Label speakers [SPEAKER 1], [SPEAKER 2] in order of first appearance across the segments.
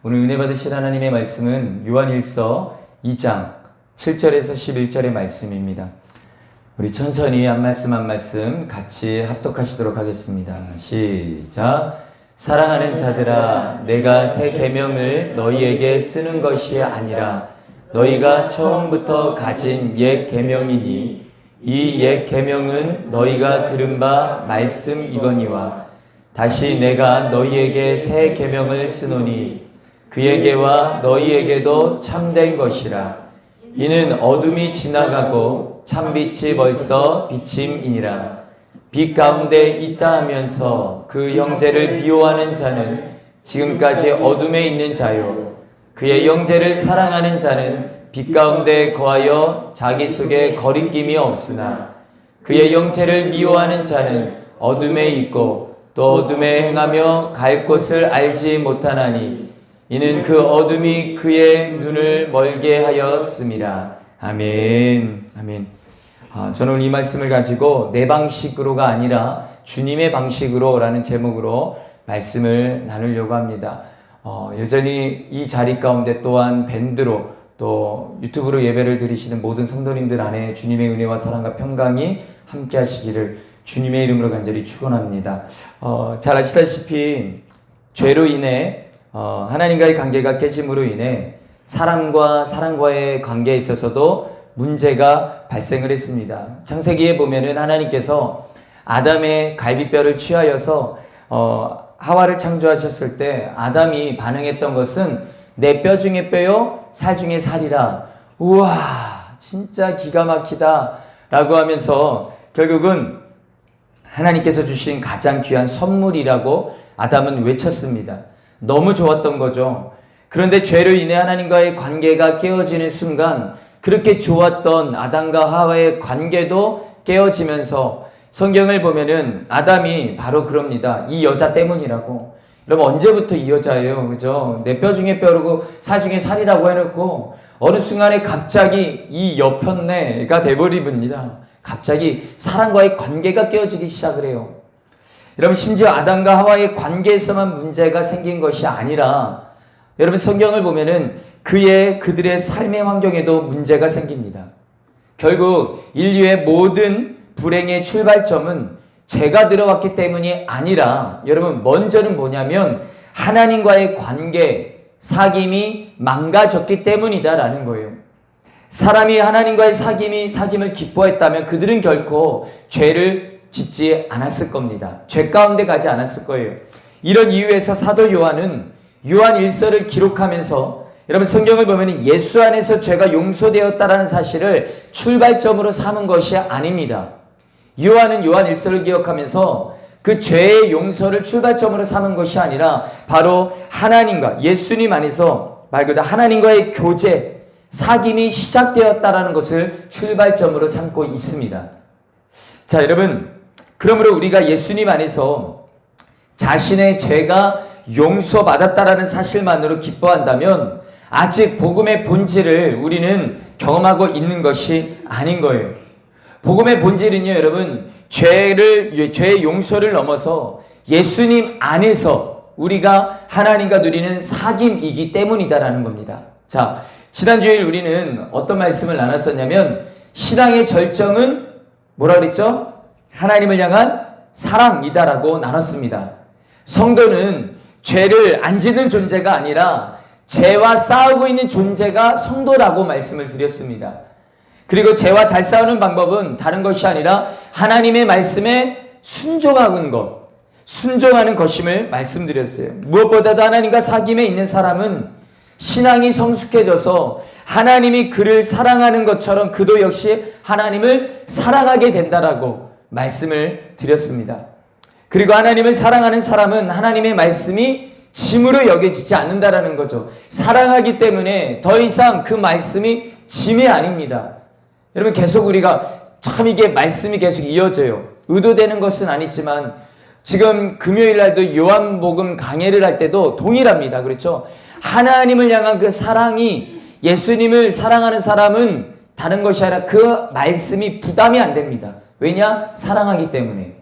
[SPEAKER 1] 오늘 은혜 받으실 하나님의 말씀은 요한일서 2장 7절에서 11절의 말씀입니다. 우리 천천히 한 말씀 한 말씀 같이 합독하시도록 하겠습니다. 시작. 사랑하는 자들아, 내가 새 계명을 너희에게 쓰는 것이 아니라 너희가 처음부터 가진 옛 계명이니 이 옛 계명은 너희가 들은 바 말씀이거니와 다시 내가 너희에게 새 계명을 쓰노니 그에게와 너희에게도 참된 것이라. 이는 어둠이 지나가고 참빛이 벌써 비침이니라. 빛 가운데 있다 하면서 그 형제를 미워하는 자는 지금까지 어둠에 있는 자요, 그의 형제를 사랑하는 자는 빛 가운데 거하여 자기 속에 거리낌이 없으나 그의 형제를 미워하는 자는 어둠에 있고 또 어둠에 행하며 갈 곳을 알지 못하나니 이는 그 어둠이 그의 눈을 멀게 하였음이라. 아멘. 아멘. 저는 이 말씀을 가지고 내 방식으로가 아니라 주님의 방식으로 라는 제목으로 말씀을 나누려고 합니다. 여전히 이 자리 가운데 또한 밴드로 또 유튜브로 예배를 드리시는 모든 성도님들 안에 주님의 은혜와 사랑과 평강이 함께 하시기를 주님의 이름으로 간절히 축원합니다. 잘 아시다시피 죄로 인해 하나님과의 관계가 깨짐으로 인해 사람과 사람과의 관계에 있어서도 문제가 발생을 했습니다. 창세기에 보면은 하나님께서 아담의 갈비뼈를 취하여서 하와를 창조하셨을 때 아담이 반응했던 것은 내 뼈 중에 뼈요 살 중에 살이라. 우와, 진짜 기가 막히다 라고 하면서 결국은 하나님께서 주신 가장 귀한 선물이라고 아담은 외쳤습니다. 너무 좋았던 거죠. 그런데 죄로 인해 하나님과의 관계가 깨어지는 순간 그렇게 좋았던 아담과 하와의 관계도 깨어지면서 성경을 보면은 아담이 바로 그럽니다. 이 여자 때문이라고. 여러분, 언제부터 이 여자예요? 그죠? 내 뼈 중에 뼈고 살 중에 살이라고 해놓고 어느 순간에 갑자기 이 여편네가 돼버립니다. 갑자기 사람과의 관계가 깨어지기 시작을 해요. 여러분, 심지어 아담과 하와의 관계에서만 문제가 생긴 것이 아니라 여러분, 성경을 보면은 그들의 삶의 환경에도 문제가 생깁니다. 결국 인류의 모든 불행의 출발점은 죄가 들어왔기 때문이 아니라 여러분, 먼저는 뭐냐면 하나님과의 관계, 사귐이 망가졌기 때문이다라는 거예요. 사람이 하나님과의 사귐을 기뻐했다면 그들은 결코 죄를 짓지 않았을 겁니다. 죄 가운데 가지 않았을 거예요. 이런 이유에서 사도 요한은 요한 1서를 기록하면서 여러분, 성경을 보면 예수 안에서 죄가 용서되었다라는 사실을 출발점으로 삼은 것이 아닙니다. 요한은 요한 1서를 기억하면서 그 죄의 용서를 출발점으로 삼은 것이 아니라 바로 하나님과 예수님 안에서 말 그대로 하나님과의 교제, 사귐이 시작되었다라는 것을 출발점으로 삼고 있습니다. 자, 여러분, 그러므로 우리가 예수님 안에서 자신의 죄가 용서받았다라는 사실만으로 기뻐한다면 아직 복음의 본질을 우리는 경험하고 있는 것이 아닌 거예요. 복음의 본질은요, 여러분, 죄의 용서를 넘어서 예수님 안에서 우리가 하나님과 누리는 사귐이기 때문이다라는 겁니다. 자, 지난 주일 우리는 어떤 말씀을 나눴었냐면 신앙의 절정은 뭐라 그랬죠? 하나님을 향한 사랑이다라고 나눴습니다. 성도는 죄를 안 짓는 존재가 아니라 죄와 싸우고 있는 존재가 성도라고 말씀을 드렸습니다. 그리고 죄와 잘 싸우는 방법은 다른 것이 아니라 하나님의 말씀에 순종하는 것, 순종하는 것임을 말씀드렸어요. 무엇보다도 하나님과 사귐에 있는 사람은 신앙이 성숙해져서 하나님이 그를 사랑하는 것처럼 그도 역시 하나님을 사랑하게 된다라고 말씀을 드렸습니다. 그리고 하나님을 사랑하는 사람은 하나님의 말씀이 짐으로 여겨지지 않는다라는 거죠. 사랑하기 때문에 더 이상 그 말씀이 짐이 아닙니다. 여러분, 계속 우리가 참 이게 말씀이 계속 이어져요. 의도되는 것은 아니지만 지금 금요일 날도 요한복음 강해를 할 때도 동일합니다. 그렇죠? 하나님을 향한 그 사랑이, 예수님을 사랑하는 사람은 다른 것이 아니라 그 말씀이 부담이 안 됩니다. 왜냐? 사랑하기 때문에.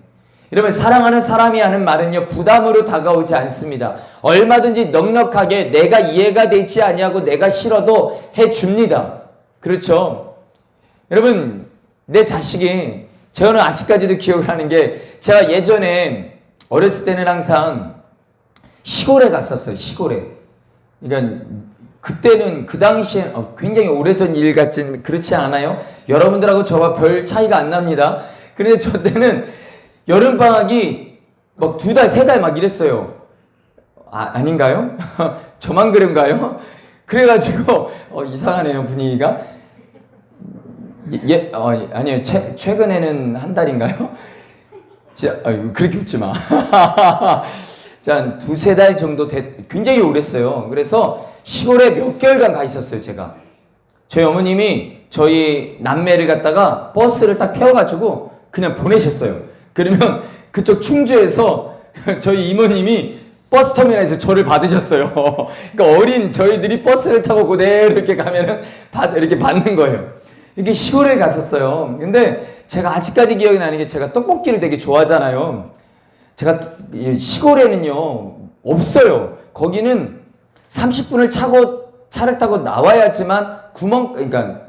[SPEAKER 1] 여러분, 사랑하는 사람이 하는 말은요, 부담으로 다가오지 않습니다. 얼마든지 넉넉하게 내가 이해가 되지 아니하고 내가 싫어도 해줍니다. 그렇죠? 여러분, 내 자식이, 저는 아직까지도 기억을 하는 게, 제가 예전에 어렸을 때는 항상 시골에 갔었어요. 시골에. 그러니까 그때는 그 당시엔 굉장히 오래전 일 같진 그렇지 않아요? 여러분들하고 저와 별 차이가 안 납니다. 그런데 저 때는 여름방학이 막 2달, 3달 막 이랬어요. 아닌가요? 저만 그런가요? 그래가지고 이상하네요, 분위기가. 아니요. 최근에는 한 달인가요? 진짜, 그렇게 웃지 마. 자, 한 2-3달 정도 굉장히 오랬어요. 그래서 시골에 몇 개월간 가 있었어요, 제가. 저희 어머님이 저희 남매를 갖다가 버스를 딱 태워가지고 그냥 보내셨어요. 그러면 그쪽 충주에서 저희 이모님이 버스터미널에서 저를 받으셨어요. 그러니까 어린 저희들이 버스를 타고 그대로 이렇게 가면은 이렇게 받는 거예요. 이렇게 시골에 갔었어요. 근데 제가 아직까지 기억이 나는 게, 제가 떡볶이를 되게 좋아하잖아요. 제가 시골에는요 없어요. 거기는 30분을 차를 타고 나와야지만 그러니까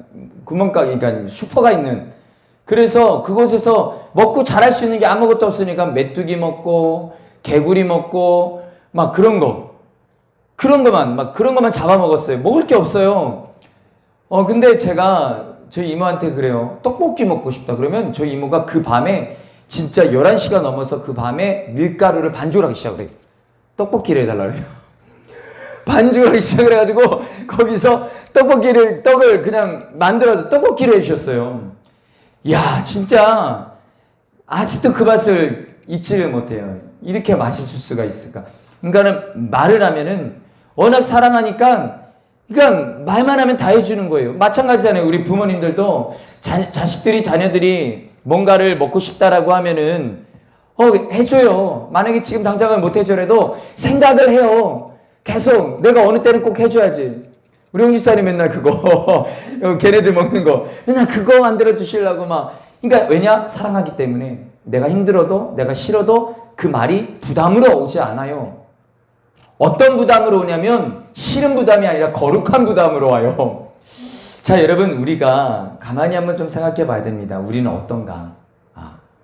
[SPEAKER 1] 슈퍼가 있는. 그래서 그곳에서 먹고 자랄 수 있는 게 아무것도 없으니까 메뚜기 먹고 개구리 먹고 막 그런 것만 잡아먹었어요. 먹을 게 없어요. 근데 제가 저희 이모한테 그래요. 떡볶이 먹고 싶다. 그러면 저희 이모가 그 밤에 진짜 11시가 넘어서 그 밤에 밀가루를 반죽을 하기 시작을 해요. 떡볶이를 해달라 그래요. 반죽을 하기 시작을 해가지고 거기서 떡을 그냥 만들어서 떡볶이를 해주셨어요. 야, 진짜 아직도 그 맛을 잊지를 못해요. 이렇게 맛있을 수가 있을까? 그러니까는 말을 하면은 워낙 사랑하니까 그러니까 말만 하면 다 해주는 거예요. 마찬가지잖아요. 우리 부모님들도 자녀들이 뭔가를 먹고 싶다라고 하면은 해줘요. 만약에 지금 당장은 못 해줘라도 생각을 해요. 계속 내가 어느 때는 꼭 해줘야지. 우리 형집사님 맨날 그거 걔네들 먹는 거 맨날 그거 만들어 주시려고 막. 그러니까 왜냐? 사랑하기 때문에. 내가 힘들어도 내가 싫어도 그 말이 부담으로 오지 않아요. 어떤 부담으로 오냐면 싫은 부담이 아니라 거룩한 부담으로 와요. 자, 여러분, 우리가 가만히 한번 좀 생각해 봐야 됩니다. 우리는 어떤가?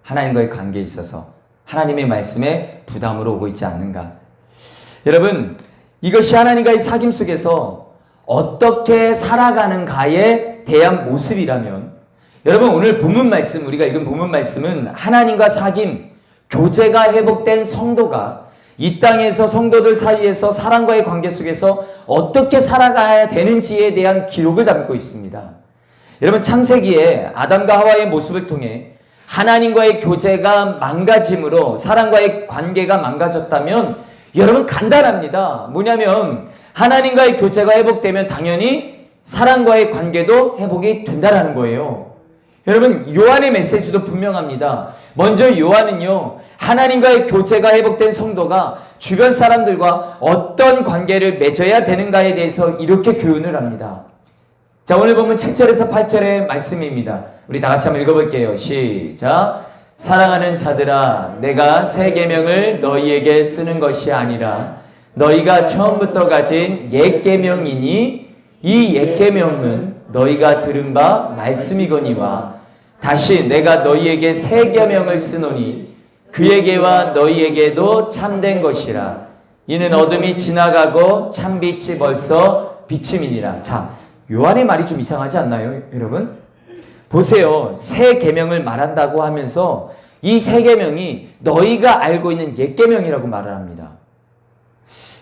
[SPEAKER 1] 하나님과의 관계에 있어서 하나님의 말씀에 부담으로 오고 있지 않는가? 여러분, 이것이 하나님과의 사귐 속에서 어떻게 살아가는가에 대한 모습이라면, 여러분, 오늘 본문 말씀, 우리가 읽은 본문 말씀은 하나님과 사귐, 교제가 회복된 성도가 이 땅에서 성도들 사이에서 사랑과의 관계 속에서 어떻게 살아가야 되는지에 대한 기록을 담고 있습니다. 여러분, 창세기에 아담과 하와의 모습을 통해 하나님과의 교제가 망가짐으로 사랑과의 관계가 망가졌다면, 여러분, 간단합니다. 뭐냐면 하나님과의 교제가 회복되면 당연히 사랑과의 관계도 회복이 된다는 거예요. 여러분, 요한의 메시지도 분명합니다. 먼저 요한은요, 하나님과의 교제가 회복된 성도가 주변 사람들과 어떤 관계를 맺어야 되는가에 대해서 이렇게 교훈을 합니다. 자, 오늘 보면 7절에서 8절의 말씀입니다. 우리 다 같이 한번 읽어볼게요. 시작. 사랑하는 자들아, 내가 새 계명을 너희에게 쓰는 것이 아니라 너희가 처음부터 가진 옛 계명이니 이 옛 계명은 너희가 들은 바 말씀이거니와 다시 내가 너희에게 새 계명을 쓰노니 그에게와 너희에게도 참된 것이라. 이는 어둠이 지나가고 참빛이 벌써 비침이니라. 자, 요한의 말이 좀 이상하지 않나요, 여러분? 보세요. 새 계명을 말한다고 하면서 이 새 계명이 너희가 알고 있는 옛 계명이라고 말을 합니다.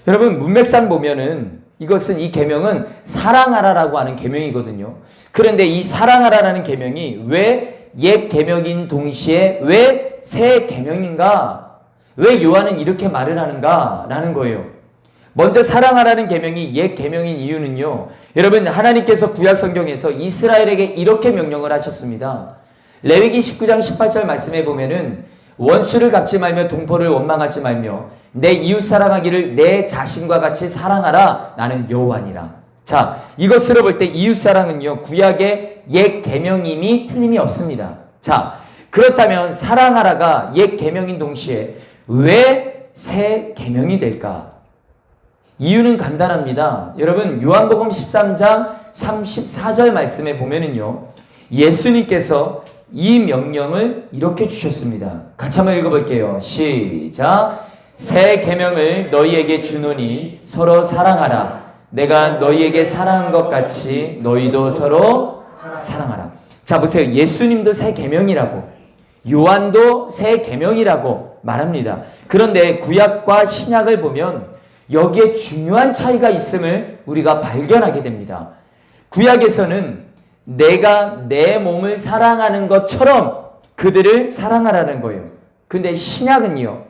[SPEAKER 1] 여러분, 문맥상 보면은 이것은, 이 계명은 사랑하라라고 하는 계명이거든요. 그런데 이 사랑하라라는 계명이 왜 옛 계명인 동시에 왜 새 계명인가? 왜 요한은 이렇게 말을 하는가라는 거예요. 먼저 사랑하라는 계명이 옛 계명인 이유는요, 여러분, 하나님께서 구약 성경에서 이스라엘에게 이렇게 명령을 하셨습니다. 레위기 19장 18절 말씀에 보면은 원수를 갚지 말며 동포를 원망하지 말며 내 이웃 사랑하기를 내 자신과 같이 사랑하라. 나는 여호와니라. 자, 이것으로 볼 때 이웃 사랑은요, 구약의 옛 계명임이 틀림이 없습니다. 자, 그렇다면 사랑하라가 옛 계명인 동시에 왜 새 계명이 될까? 이유는 간단합니다. 여러분 요한복음 13장 34절 말씀에 보면은요, 예수님께서 이 명령을 이렇게 주셨습니다. 같이 한번 읽어볼게요. 시작. 새 계명을 너희에게 주노니 서로 사랑하라. 내가 너희에게 사랑한 것 같이 너희도 서로 사랑하라. 자 보세요. 예수님도 새 계명이라고, 요한도 새 계명이라고 말합니다. 그런데 구약과 신약을 보면 여기에 중요한 차이가 있음을 우리가 발견하게 됩니다. 구약에서는 내가 내 몸을 사랑하는 것처럼 그들을 사랑하라는 거예요. 근데 신약은요,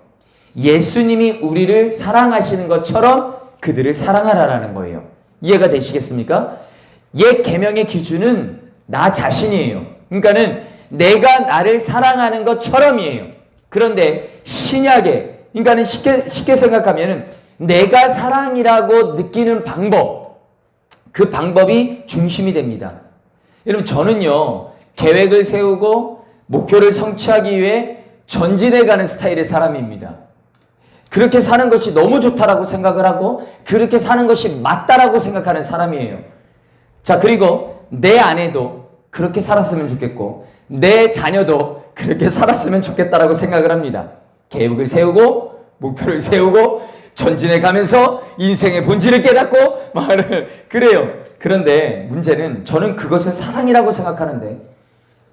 [SPEAKER 1] 예수님이 우리를 사랑하시는 것처럼 그들을 사랑하라는 거예요. 이해가 되시겠습니까? 옛 계명의 기준은 나 자신이에요. 그러니까는 내가 나를 사랑하는 것처럼이에요. 그런데 신약에, 그러니까는 쉽게 생각하면은 내가 사랑이라고 느끼는 방법, 그 방법이 중심이 됩니다. 여러분 저는요, 계획을 세우고 목표를 성취하기 위해 전진해 가는 스타일의 사람입니다. 그렇게 사는 것이 너무 좋다라고 생각을 하고 그렇게 사는 것이 맞다라고 생각하는 사람이에요. 자, 그리고 내 아내도 그렇게 살았으면 좋겠고 내 자녀도 그렇게 살았으면 좋겠다라고 생각을 합니다. 계획을 세우고 목표를 세우고 전진해 가면서 인생의 본질을 깨닫고 말을 그래요. 그런데 문제는 저는 그것을 사랑이라고 생각하는데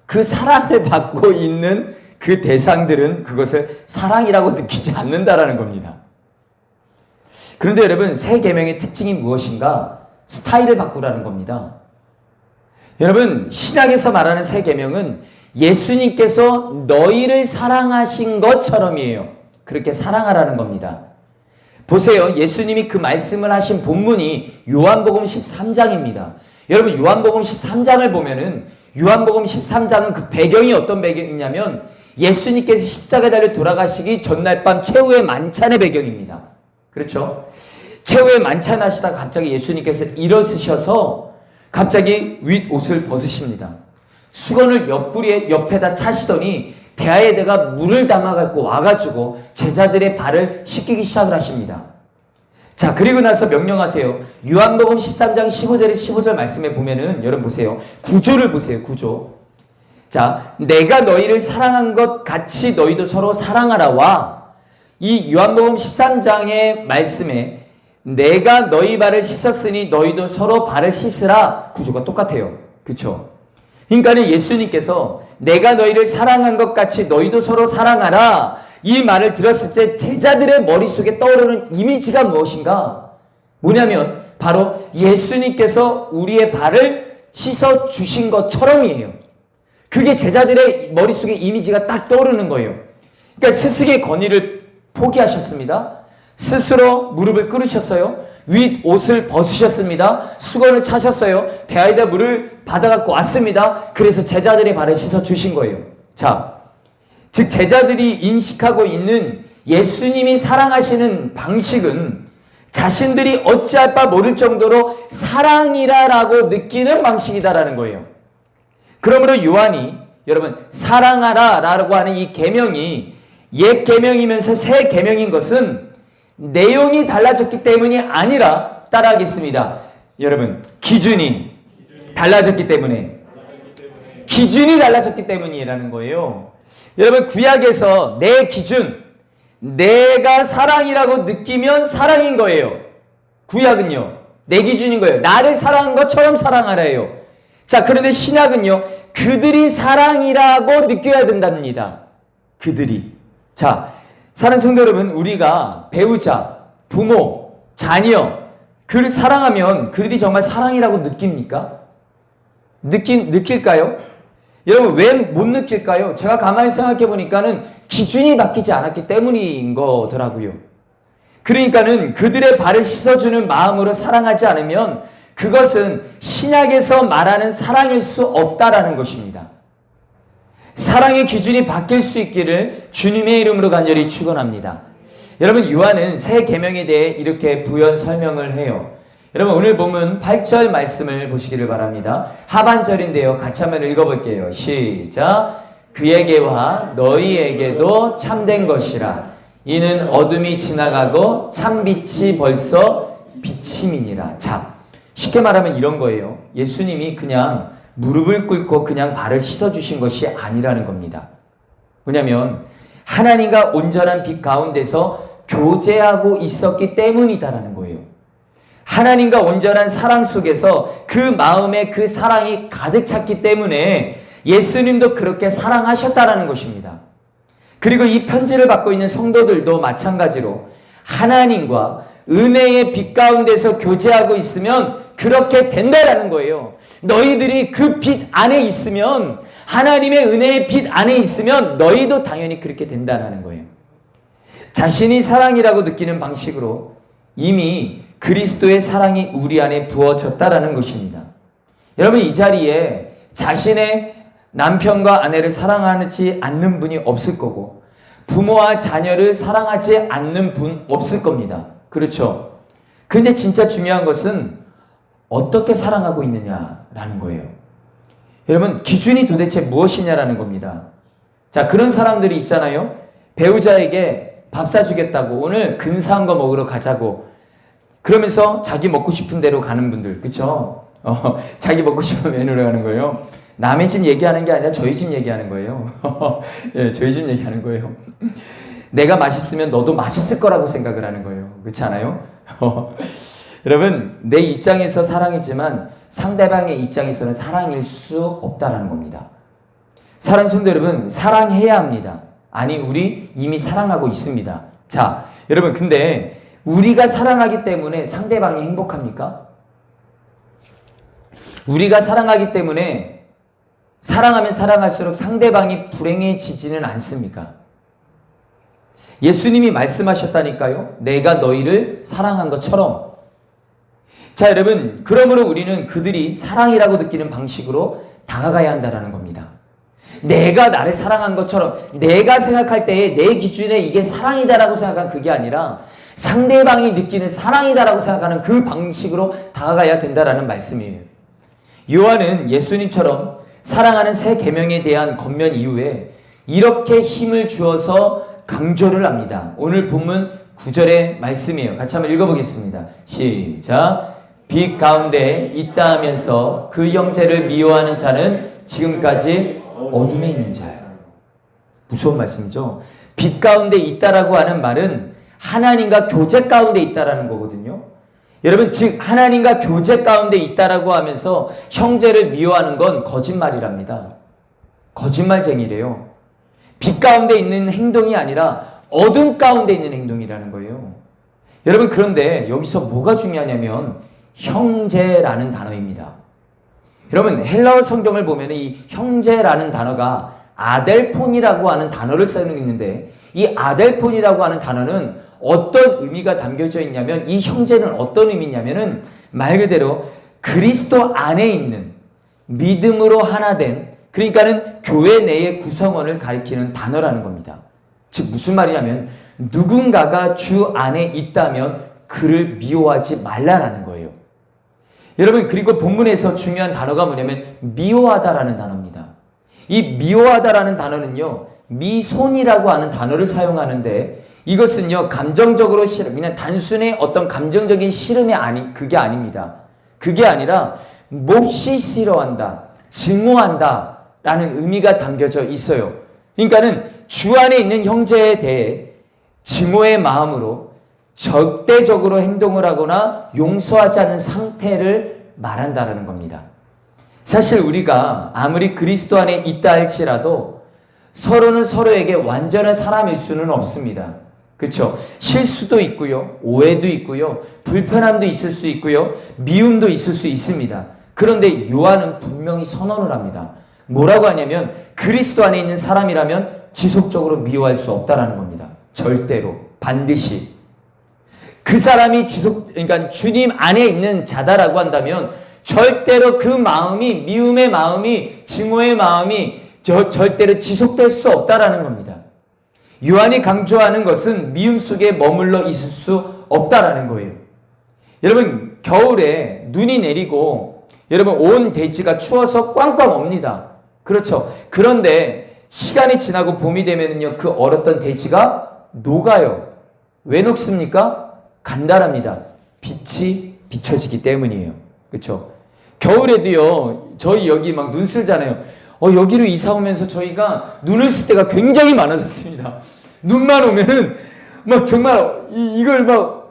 [SPEAKER 1] 그 사랑을 받고 있는 그 대상들은 그것을 사랑이라고 느끼지 않는다라는 겁니다. 그런데 여러분 새 계명의 특징이 무엇인가? 스타일을 바꾸라는 겁니다. 여러분 신약에서 말하는 새 계명은 예수님께서 너희를 사랑하신 것처럼이에요. 그렇게 사랑하라는 겁니다. 보세요. 예수님이 그 말씀을 하신 본문이 요한복음 13장입니다. 여러분 요한복음 13장을 보면은 요한복음 13장은 그 배경이 어떤 배경이냐면 예수님께서 십자가에 달려 돌아가시기 전날 밤 최후의 만찬의 배경입니다. 그렇죠? 최후의 만찬 하시다가 갑자기 예수님께서 일어서셔서 갑자기 윗옷을 벗으십니다. 수건을 옆에다 차시더니 대야에다가 물을 담아갖고 와가지고 제자들의 발을 씻기기 시작을 하십니다. 자, 그리고 나서 명령하세요. 요한복음 13장 15절 말씀에 보면은 여러분 보세요. 구조를 보세요. 구조. 자, 내가 너희를 사랑한 것 같이 너희도 서로 사랑하라와 이 요한복음 13장의 말씀에 내가 너희 발을 씻었으니 너희도 서로 발을 씻으라 구조가 똑같아요. 그렇죠? 그러니까 예수님께서 내가 너희를 사랑한 것 같이 너희도 서로 사랑하라 이 말을 들었을 때 제자들의 머릿속에 떠오르는 이미지가 무엇인가? 뭐냐면 바로 예수님께서 우리의 발을 씻어주신 것처럼이에요. 그게 제자들의 머릿속에 이미지가 딱 떠오르는 거예요. 그러니까 스스로의 권위를 포기하셨습니다. 스스로 무릎을 꿇으셨어요. 윗옷을 벗으셨습니다. 수건을 차셨어요. 대야에다 물을 받아갖고 왔습니다. 그래서 제자들의 발을 씻어주신 거예요. 자, 즉 제자들이 인식하고 있는 예수님이 사랑하시는 방식은 자신들이 어찌할 바 모를 정도로 사랑이라라고 느끼는 방식이다라는 거예요. 그러므로 요한이 여러분 사랑하라 라고 하는 이 계명이 옛 계명이면서 새 계명인 것은 내용이 달라졌기 때문이 아니라 따라하겠습니다. 여러분 기준이 달라졌기 때문에 기준이 달라졌기 때문이라는 거예요. 여러분 구약에서 내 기준 내가 사랑이라고 느끼면 사랑인 거예요. 구약은요 내 기준인 거예요. 나를 사랑한 것처럼 사랑하래요. 자, 그런데 신약은요 그들이 사랑이라고 느껴야 된답니다. 그들이. 자, 사랑하는 성도 여러분, 우리가 배우자, 부모, 자녀 그를 사랑하면 그들이 정말 사랑이라고 느낍니까? 느낄까요? 여러분 왜 못 느낄까요? 제가 가만히 생각해 보니까는 기준이 바뀌지 않았기 때문인 거더라고요. 그러니까는 그들의 발을 씻어주는 마음으로 사랑하지 않으면 그것은 신약에서 말하는 사랑일 수 없다라는 것입니다. 사랑의 기준이 바뀔 수 있기를 주님의 이름으로 간절히 축원합니다. 여러분 요한은 새 계명에 대해 이렇게 부연 설명을 해요. 여러분 오늘 본문 8절 말씀을 보시기를 바랍니다. 하반절인데요. 같이 한번 읽어볼게요. 시작. 그에게와 너희에게도 참된 것이라. 이는 어둠이 지나가고 참빛이 벌써 비침이니라. 자, 쉽게 말하면 이런 거예요. 예수님이 그냥 무릎을 꿇고 그냥 발을 씻어주신 것이 아니라는 겁니다. 왜냐하면 하나님과 온전한 빛 가운데서 교제하고 있었기 때문이다라는 거예요. 하나님과 온전한 사랑 속에서 그 마음에 그 사랑이 가득 찼기 때문에 예수님도 그렇게 사랑하셨다라는 것입니다. 그리고 이 편지를 받고 있는 성도들도 마찬가지로 하나님과 은혜의 빛 가운데서 교제하고 있으면 그렇게 된다라는 거예요. 너희들이 그 빛 안에 있으면, 하나님의 은혜의 빛 안에 있으면 너희도 당연히 그렇게 된다는 거예요. 자신이 사랑이라고 느끼는 방식으로 이미 그리스도의 사랑이 우리 안에 부어졌다라는 것입니다. 여러분, 이 자리에 자신의 남편과 아내를 사랑하지 않는 분이 없을 거고, 부모와 자녀를 사랑하지 않는 분 없을 겁니다. 그렇죠? 근데 진짜 중요한 것은 어떻게 사랑하고 있느냐라는 거예요. 여러분, 기준이 도대체 무엇이냐라는 겁니다. 자, 그런 사람들이 있잖아요. 배우자에게 밥 사주겠다고, 오늘 근사한 거 먹으러 가자고, 그러면서 자기 먹고 싶은 대로 가는 분들, 그쵸? 자기 먹고 싶은 메뉴로 가는 거예요. 남의 집 얘기하는 게 아니라 저희 집 얘기하는 거예요. 예, 저희 집 얘기하는 거예요. 내가 맛있으면 너도 맛있을 거라고 생각을 하는 거예요. 그렇지 않아요? 여러분, 내 입장에서 사랑이지만 상대방의 입장에서는 사랑일 수 없다라는 겁니다. 사랑하는 성도 여러분, 사랑해야 합니다. 아니, 우리 이미 사랑하고 있습니다. 자, 여러분, 근데 우리가 사랑하기 때문에 상대방이 행복합니까? 우리가 사랑하기 때문에 사랑하면 사랑할수록 상대방이 불행해지지는 않습니까? 예수님이 말씀하셨다니까요. 내가 너희를 사랑한 것처럼. 자, 여러분, 그러므로 우리는 그들이 사랑이라고 느끼는 방식으로 다가가야 한다는 겁니다. 내가 나를 사랑한 것처럼, 내가 생각할 때에 내 기준에 이게 사랑이다라고 생각한 그게 아니라 상대방이 느끼는 사랑이다라고 생각하는 그 방식으로 다가가야 된다라는 말씀이에요. 요한은 예수님처럼 사랑하는 새 계명에 대한 권면 이후에 이렇게 힘을 주어서 강조를 합니다. 오늘 본문 9절의 말씀이에요. 같이 한번 읽어보겠습니다. 시작. 빛 가운데 있다 하면서 그 형제를 미워하는 자는 지금까지 어둠에 있는 자예요. 무서운 말씀이죠. 빛 가운데 있다라고 하는 말은 하나님과 교제 가운데 있다라는 거거든요. 여러분, 즉 하나님과 교제 가운데 있다라고 하면서 형제를 미워하는 건 거짓말이랍니다. 거짓말쟁이래요. 빛 가운데 있는 행동이 아니라 어둠 가운데 있는 행동이라는 거예요. 여러분, 그런데 여기서 뭐가 중요하냐면 형제라는 단어입니다. 여러분, 헬라어 성경을 보면 이 형제라는 단어가 아델폰이라고 하는 단어를 쓰고 있는데, 이 아델폰이라고 하는 단어는 어떤 의미가 담겨져 있냐면, 이 형제는 어떤 의미냐면은 말 그대로 그리스도 안에 있는 믿음으로 하나 된, 그러니까는 교회 내의 구성원을 가리키는 단어라는 겁니다. 즉 무슨 말이냐면 누군가가 주 안에 있다면 그를 미워하지 말라라는 거예요. 여러분, 그리고 본문에서 중요한 단어가 뭐냐면 미워하다라는 단어입니다. 이 미워하다라는 단어는요, 미손이라고 하는 단어를 사용하는데, 이것은요 감정적으로 싫어, 그냥 단순히 어떤 감정적인 싫음이 그게 아닙니다. 그게 아니라 몹시 싫어한다, 증오한다 라는 의미가 담겨져 있어요. 그러니까는 주 안에 있는 형제에 대해 증오의 마음으로 적대적으로 행동을 하거나 용서하지 않는 상태를 말한다라는 겁니다. 사실 우리가 아무리 그리스도 안에 있다 할지라도 서로는 서로에게 완전한 사람일 수는 없습니다. 그렇죠? 실수도 있고요, 오해도 있고요, 불편함도 있을 수 있고요, 미움도 있을 수 있습니다. 그런데 요한은 분명히 선언을 합니다. 뭐라고 하냐면 그리스도 안에 있는 사람이라면 지속적으로 미워할 수 없다라는 겁니다. 절대로, 반드시. 그 사람이 그러니까 주님 안에 있는 자다라고 한다면 절대로 그 마음이, 미움의 마음이, 증오의 마음이 절대로 지속될 수 없다라는 겁니다. 요한이 강조하는 것은 미움 속에 머물러 있을 수 없다라는 거예요. 여러분, 겨울에 눈이 내리고 여러분 온 대지가 추워서 꽝꽝 옵니다. 그렇죠? 그런데 시간이 지나고 봄이 되면은요, 그 얼었던 대지가 녹아요. 왜 녹습니까? 간단합니다. 빛이 비춰지기 때문이에요. 그렇죠? 겨울에도요, 저희 여기 막 눈 쓸잖아요. 여기로 이사 오면서 저희가 눈을 쓸 때가 굉장히 많아졌습니다. 눈만 오면은 막 정말 이걸 막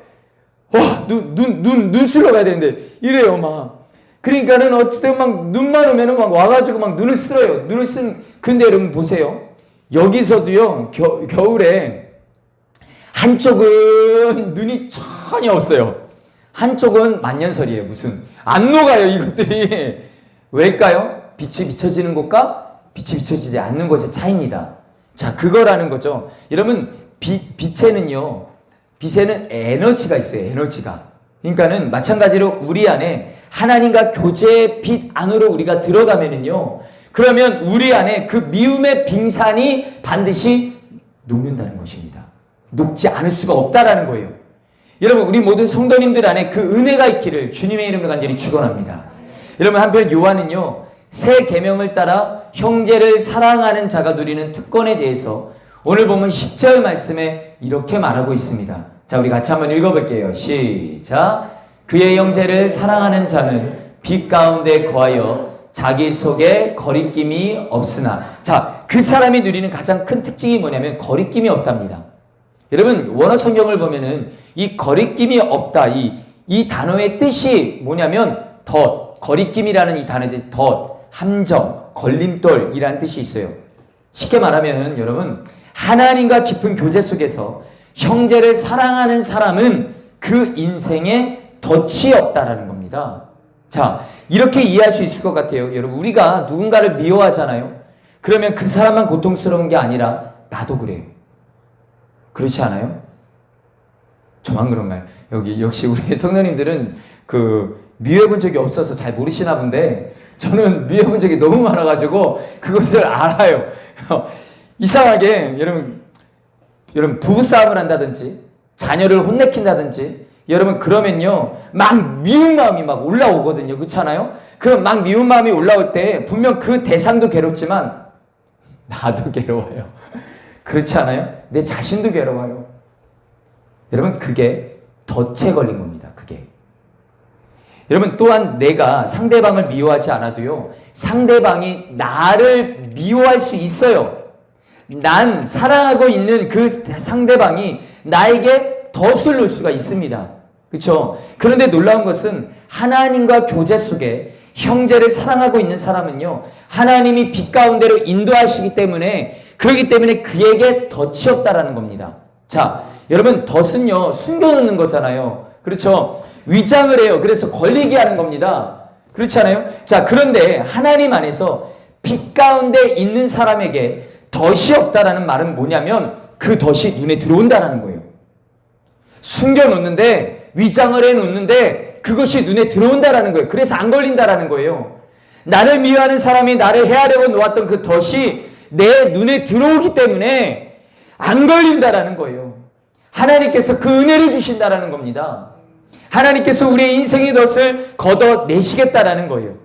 [SPEAKER 1] 눈 쓸러 가야 되는데 이래요 막. 그러니까는 어쨌든 막 눈만 오면은 막 와가지고 막 눈을 쓸어요. 눈을 쓴. 근데 여러분 보세요. 여기서도요 겨울에 한쪽은 눈이 전혀 없어요. 한쪽은 만년설이에요. 무슨 안 녹아요 이것들이. 왜일까요? 빛이 비춰지는 곳과 빛이 비춰지지 않는 곳의 차이입니다. 자, 그거라는 거죠. 여러분 빛에는요, 빛에는 에너지가 있어요. 에너지가. 그러니까는 마찬가지로 우리 안에 하나님과 교제의 빛 안으로 우리가 들어가면은요, 그러면 우리 안에 그 미움의 빙산이 반드시 녹는다는 것입니다. 녹지 않을 수가 없다라는 거예요. 여러분, 우리 모든 성도님들 안에 그 은혜가 있기를 주님의 이름으로 간절히 축원합니다. 여러분, 한편 요한은요, 새 계명을 따라 형제를 사랑하는 자가 누리는 특권에 대해서 오늘 보면 10절 말씀에 이렇게 말하고 있습니다. 자, 우리 같이 한번 읽어볼게요. 시작. 그의 형제를 사랑하는 자는 빛 가운데 거하여 자기 속에 거리낌이 없으나. 자, 그 사람이 누리는 가장 큰 특징이 뭐냐면 거리낌이 없답니다. 여러분, 원어 성경을 보면은 이 거리낌이 없다, 이 단어의 뜻이 뭐냐면 거리낌이라는 이 단어의 뜻, 함정, 걸림돌이라는 뜻이 있어요. 쉽게 말하면 여러분, 하나님과 깊은 교제 속에서 형제를 사랑하는 사람은 그 인생에 덫이 없다라는 겁니다. 자, 이렇게 이해할 수 있을 것 같아요. 여러분, 우리가 누군가를 미워하잖아요. 그러면 그 사람만 고통스러운 게 아니라 나도 그래요. 그렇지 않아요? 저만 그런가요? 여기 역시 우리 성도님들은 미워해본 적이 없어서 잘 모르시나 본데, 저는 미워해본 적이 너무 많아가지고 그것을 알아요. 이상하게 여러분 부부싸움을 한다든지 자녀를 혼내킨다든지 여러분 그러면요 막 미운 마음이 막 올라오거든요. 그렇지 않아요? 그럼 막 미운 마음이 올라올 때 분명 그 대상도 괴롭지만 나도 괴로워요. 그렇지 않아요? 내 자신도 괴로워요. 여러분 그게 덫에 걸린 겁니다. 그게. 여러분 또한 내가 상대방을 미워하지 않아도요 상대방이 나를 미워할 수 있어요. 난 사랑하고 있는 그 상대방이 나에게 덫을 놓을 수가 있습니다. 그렇죠? 그런데 놀라운 것은 하나님과 교제 속에 형제를 사랑하고 있는 사람은요 하나님이 빛 가운데로 인도하시기 때문에 그렇기 때문에 그에게 덫이 없다라는 겁니다. 자, 여러분 덫은요 숨겨놓는 거잖아요. 그렇죠? 위장을 해요. 그래서 걸리게 하는 겁니다. 그렇지 않아요? 자, 그런데 하나님 안에서 빛 가운데 있는 사람에게 덫이 없다라는 말은 뭐냐면 그 덫이 눈에 들어온다라는 거예요. 숨겨놓는데 위장을 해놓는데 그것이 눈에 들어온다라는 거예요. 그래서 안 걸린다라는 거예요. 나를 미워하는 사람이 나를 해하려고 놓았던 그 덫이 내 눈에 들어오기 때문에 안 걸린다라는 거예요. 하나님께서 그 은혜를 주신다라는 겁니다. 하나님께서 우리의 인생의 덫을 걷어내시겠다라는 거예요.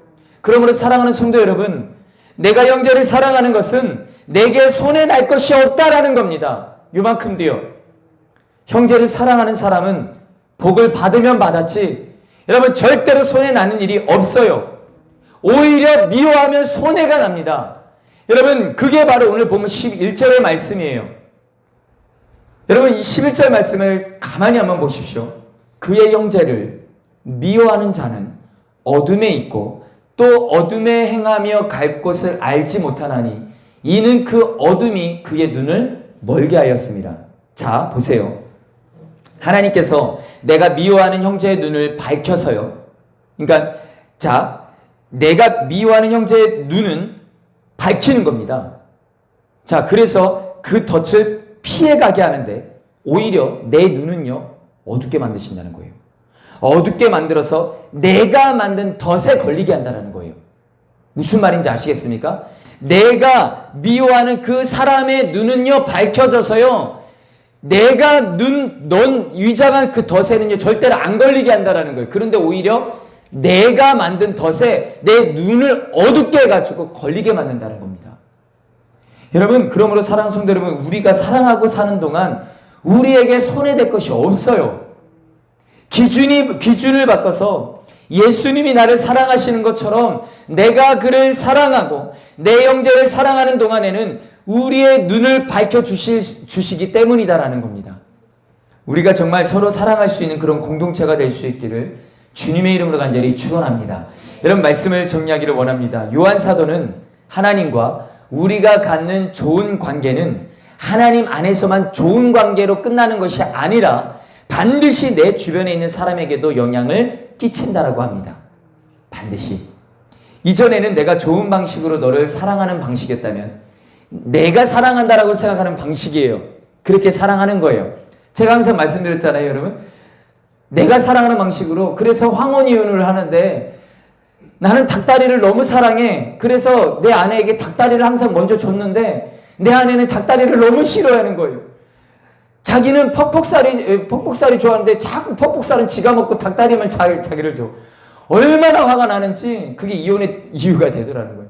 [SPEAKER 1] 그러므로 사랑하는 성도 여러분, 내가 형제를 사랑하는 것은 내게 손해 날 것이 없다라는 겁니다. 요만큼도요. 형제를 사랑하는 사람은 복을 받으면 받았지 여러분 절대로 손해 나는 일이 없어요. 오히려 미워하면 손해가 납니다. 여러분 그게 바로 오늘 보면 11절의 말씀이에요. 여러분 이 11절 말씀을 가만히 한번 보십시오. 그의 형제를 미워하는 자는 어둠에 있고 또 어둠에 행하며 갈 곳을 알지 못하나니 이는 그 어둠이 그의 눈을 멀게 하였습니다. 자, 보세요. 하나님께서 내가 미워하는 형제의 눈을 밝혀서요. 그러니까 자, 내가 미워하는 형제의 눈은 밝히는 겁니다. 자, 그래서 그 덫을 피해가게 하는데 오히려 내 눈은요 어둡게 만드신다는 거예요. 어둡게 만들어서 내가 만든 덫에 걸리게 한다는 거예요. 무슨 말인지 아시겠습니까? 내가 미워하는 그 사람의 눈은요 밝혀져서요 내가 넌 위장한 그 덫에는요 절대로 안 걸리게 한다는 거예요. 그런데 오히려 내가 만든 덫에 내 눈을 어둡게 해가지고 걸리게 만든다는 겁니다. 여러분, 그러므로 사랑하는 성도 여러분, 우리가 사랑하고 사는 동안 우리에게 손해될 것이 없어요. 기준을 바꿔서 예수님이 나를 사랑하시는 것처럼 내가 그를 사랑하고 내 형제를 사랑하는 동안에는 우리의 눈을 밝혀주시기 때문이다라는 겁니다. 우리가 정말 서로 사랑할 수 있는 그런 공동체가 될 수 있기를 주님의 이름으로 간절히 축원합니다. 여러분, 말씀을 정리하기를 원합니다. 요한 사도는 하나님과 우리가 갖는 좋은 관계는 하나님 안에서만 좋은 관계로 끝나는 것이 아니라 반드시 내 주변에 있는 사람에게도 영향을 끼친다라고 합니다. 반드시. 이전에는 내가 좋은 방식으로 너를 사랑하는 방식이었다면 내가 사랑한다라고 생각하는 방식이에요. 그렇게 사랑하는 거예요. 제가 항상 말씀드렸잖아요, 여러분. 내가 사랑하는 방식으로, 그래서 황혼이혼을 하는데 나는 닭다리를 너무 사랑해. 그래서 내 아내에게 닭다리를 항상 먼저 줬는데 내 아내는 닭다리를 너무 싫어하는 거예요. 자기는 퍽퍽살이 좋아하는데 자꾸 퍽퍽살은 지가 먹고 닭다리만 자기를 줘. 얼마나 화가 나는지 그게 이혼의 이유가 되더라는 거예요.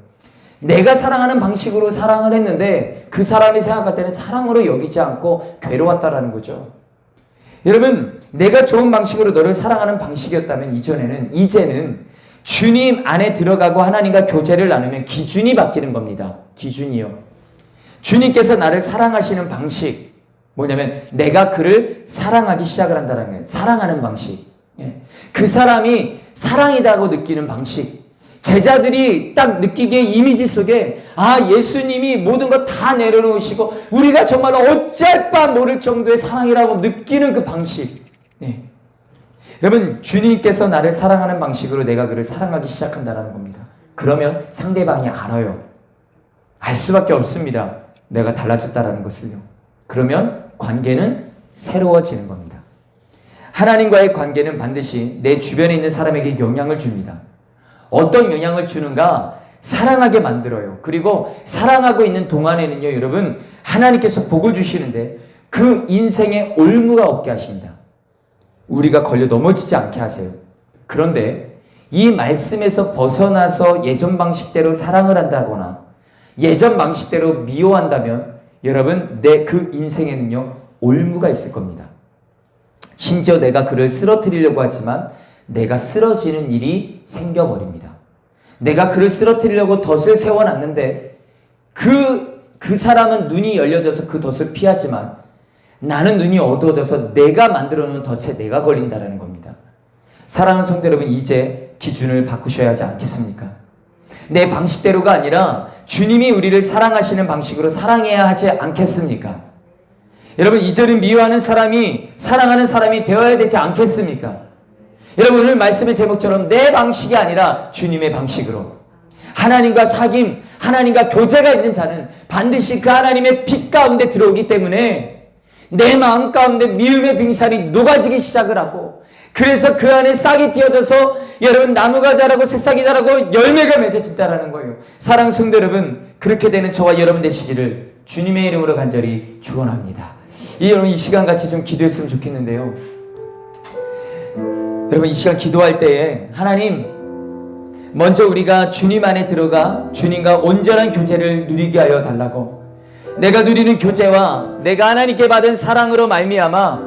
[SPEAKER 1] 내가 사랑하는 방식으로 사랑을 했는데 그 사람이 생각할 때는 사랑으로 여기지 않고 괴로웠다라는 거죠. 여러분, 내가 좋은 방식으로 너를 사랑하는 방식이었다면 이제는 주님 안에 들어가고 하나님과 교제를 나누면 기준이 바뀌는 겁니다. 기준이요. 주님께서 나를 사랑하시는 방식, 뭐냐면 내가 그를 사랑하기 시작을 한다는 거예요. 사랑하는 방식. 그 사람이 사랑이다고 느끼는 방식. 제자들이 딱 느끼기에 이미지 속에 예수님이 모든 것 다 내려놓으시고 우리가 정말 어쩔 바 모를 정도의 사랑이라고 느끼는 그 방식. 여러분, 주님께서 나를 사랑하는 방식으로 내가 그를 사랑하기 시작한다는 겁니다. 그러면 상대방이 알아요. 알 수밖에 없습니다. 내가 달라졌다는 것을요. 그러면 관계는 새로워지는 겁니다. 하나님과의 관계는 반드시 내 주변에 있는 사람에게 영향을 줍니다. 어떤 영향을 주는가? 사랑하게 만들어요. 그리고 사랑하고 있는 동안에는요, 여러분, 하나님께서 복을 주시는데 그 인생에 올무가 없게 하십니다. 우리가 걸려 넘어지지 않게 하세요. 그런데 이 말씀에서 벗어나서 예전 방식대로 사랑을 한다거나 예전 방식대로 미워한다면 여러분, 내 그 인생에는요, 올무가 있을 겁니다. 심지어 내가 그를 쓰러뜨리려고 하지만 내가 쓰러지는 일이 생겨버립니다. 내가 그를 쓰러뜨리려고 덫을 세워놨는데 그 사람은 눈이 열려져서 그 덫을 피하지만 나는 눈이 어두워져서 내가 만들어놓은 덫에 내가 걸린다는 겁니다. 사랑하는 성도 여러분, 이제 기준을 바꾸셔야 하지 않겠습니까? 내 방식대로가 아니라 주님이 우리를 사랑하시는 방식으로 사랑해야 하지 않겠습니까? 여러분, 이전에 미워하는 사람이 사랑하는 사람이 되어야 되지 않겠습니까? 여러분, 오늘 말씀의 제목처럼 내 방식이 아니라 주님의 방식으로 하나님과 사귐, 하나님과 교제가 있는 자는 반드시 그 하나님의 빛 가운데 들어오기 때문에 내 마음 가운데 미움의 빙산이 녹아지기 시작을 하고, 그래서 그 안에 싹이 틔어져서 여러분 나무가 자라고 새싹이 자라고 열매가 맺어진다라는 거예요. 사랑하는 성도 여러분, 그렇게 되는 저와 여러분 되시기를 주님의 이름으로 간절히 축원합니다. 여러분, 이 시간 같이 좀 기도했으면 좋겠는데요. 여러분, 이 시간 기도할 때에 하나님, 먼저 우리가 주님 안에 들어가 주님과 온전한 교제를 누리게 하여 달라고, 내가 누리는 교제와 내가 하나님께 받은 사랑으로 말미암아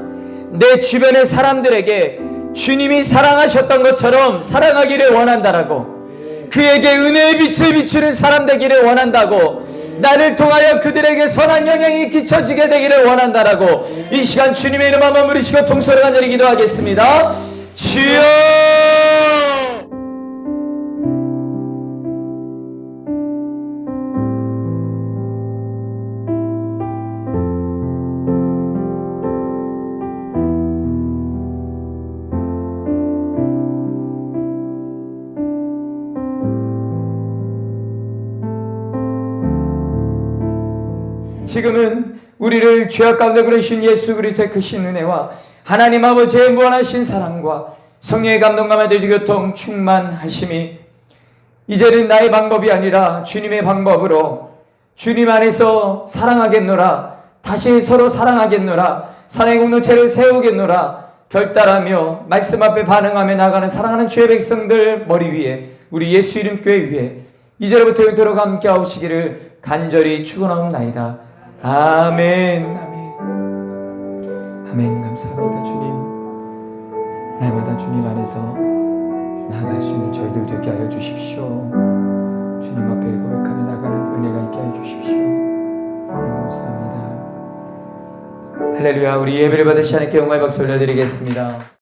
[SPEAKER 1] 내 주변의 사람들에게 주님이 사랑하셨던 것처럼 사랑하기를 원한다라고, 그에게 은혜의 빛을 비추는 사람 되기를 원한다고, 나를 통하여 그들에게 선한 영향이 끼쳐지게 되기를 원한다라고, 이 시간 주님의 이름 한번 부르시고 통솔을 간절히 기도하겠습니다. 주여! 지금은 우리를 죄악 가운데 그러신 예수 그리스도의 크신 은혜와 하나님 아버지의 무한하신 사랑과 성령의 감동감화 되지 교통 충만하심이 이제는 나의 방법이 아니라 주님의 방법으로 주님 안에서 사랑하겠노라, 다시 서로 사랑하겠노라, 사랑의 공동체를 세우겠노라 결단하며 말씀 앞에 반응하며 나가는 사랑하는 주의 백성들 머리 위에, 우리 예수 이름 교회 위에 이제로부터 영토록 함께 하시기를 간절히 축원하옵나이다. 아멘. 아멘. 아멘. 감사합니다. 주님, 날마다 주님 안에서 나아갈 수 있는 저희들 되게 하여 주십시오. 주님 앞에 고백하며 나가는 은혜가 있게 하여 주십시오. 감사합니다. 할렐루야. 우리 예배를 받으시 하나님께 영광의 박수 올려드리겠습니다.